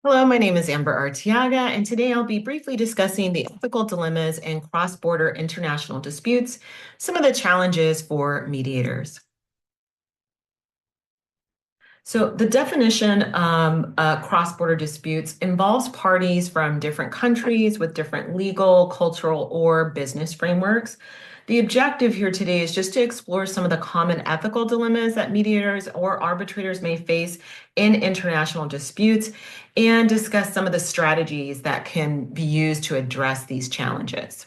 Hello, my name is Amber Artiaga, and today I'll be briefly discussing the ethical dilemmas in cross-border international disputes, some of the challenges for mediators. So the definition cross-border disputes involves parties from different countries with different legal, cultural, or business frameworks. The objective here today is just to explore some of the common ethical dilemmas that mediators or arbitrators may face in international disputes and discuss some of the strategies that can be used to address these challenges.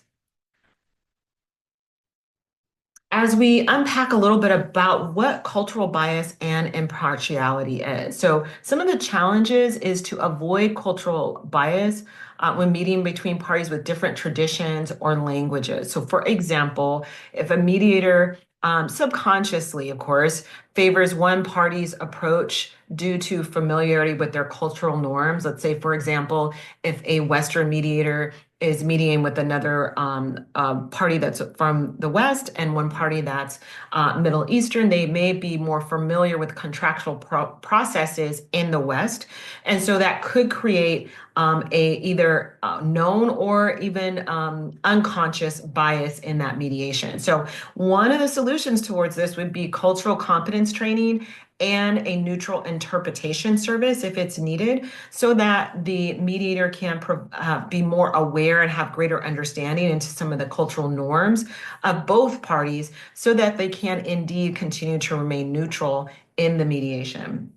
As we unpack a little bit about what cultural bias and impartiality is. So, some of the challenges is to avoid cultural bias when meeting between parties with different traditions or languages. So, for example, if a mediator subconsciously, of course, favors one party's approach due to familiarity with their cultural norms, let's say, for example, if a Western mediator is mediating with another party that's from the West and one party that's Middle Eastern. They may be more familiar with contractual processes in the West. And so that could create a either known or even unconscious bias in that mediation. So one of the solutions towards this would be cultural competence training and a neutral interpretation service if it's needed, so that the mediator can be more aware and have greater understanding into some of the cultural norms of both parties, so that they can indeed continue to remain neutral in the mediation.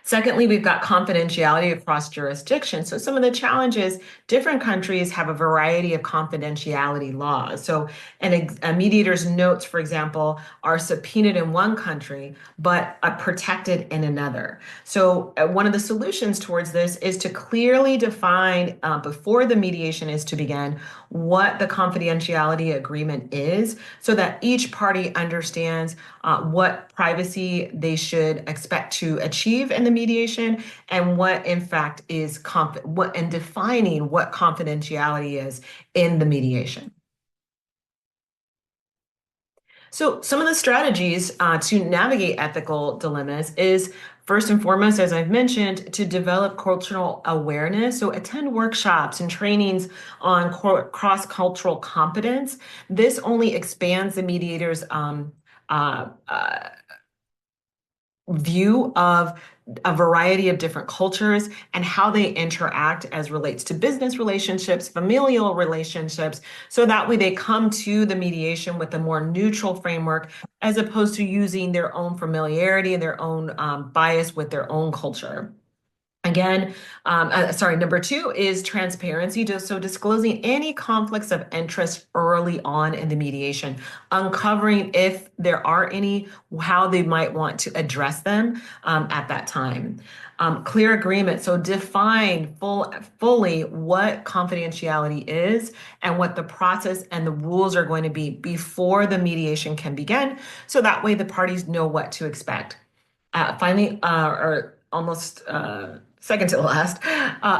Secondly, we've got confidentiality across jurisdictions. So some of the challenges, different countries have a variety of confidentiality laws. So a mediator's notes, for example, are subpoenaed in one country, but are protected in another. So one of the solutions towards this is to clearly define before the mediation is to begin what the confidentiality agreement is, so that each party understands what privacy they should expect to achieve in the mediation, and what in fact is what and defining what confidentiality is in the mediation. So some of the strategies to navigate ethical dilemmas is first and foremost, as I've mentioned, to develop cultural awareness. So attend workshops and trainings on cross-cultural competence. This only expands the mediator's uh, uh, view of a variety of different cultures and how they interact as relates to business relationships, familial relationships, so that way they come to the mediation with a more neutral framework as opposed to using their own familiarity and their own bias with their own culture. Again, sorry, number two is transparency. So disclosing any conflicts of interest early on in the mediation, uncovering if there are any, how they might want to address them at that time. Clear agreement. So define fully what confidentiality is and what the process and the rules are going to be before the mediation can begin. So that way the parties know what to expect. Finally, or almost second to the last,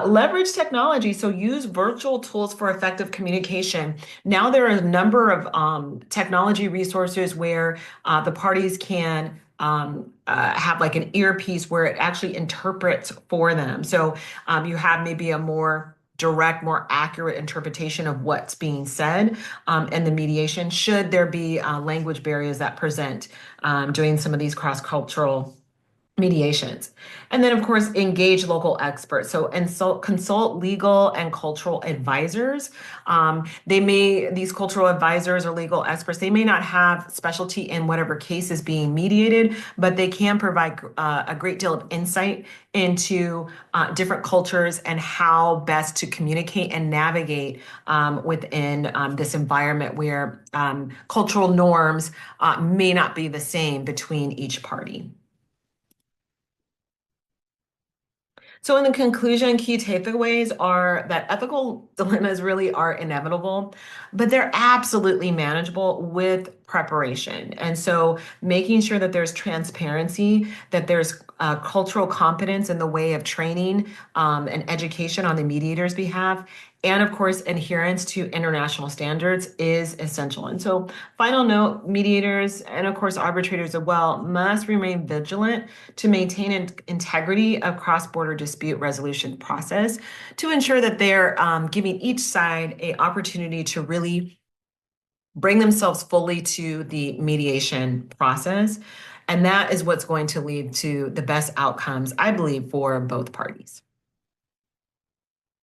leverage technology. So use virtual tools for effective communication. Now there are a number of technology resources where the parties can have like an earpiece where it actually interprets for them. So you have maybe a more direct, more accurate interpretation of what's being said in the mediation, should there be language barriers that present doing some of these cross-cultural mediations. And then, of course, engage local experts. So, consult legal and cultural advisors. These cultural advisors or legal experts, they may not have specialty in whatever case is being mediated, but they can provide a great deal of insight into different cultures and how best to communicate and navigate within this environment where cultural norms may not be the same between each party. So in the conclusion, key takeaways are that ethical dilemmas really are inevitable, but they're absolutely manageable with preparation. And so making sure that there's transparency, that there's cultural competence in the way of training and education on the mediator's behalf, and of course, adherence to international standards is essential. And so, final note, mediators and of course arbitrators as well must remain vigilant to maintain integrity of cross-border dispute resolution process to ensure that they're giving each side an opportunity to really bring themselves fully to the mediation process. And that is what's going to lead to the best outcomes, I believe, for both parties.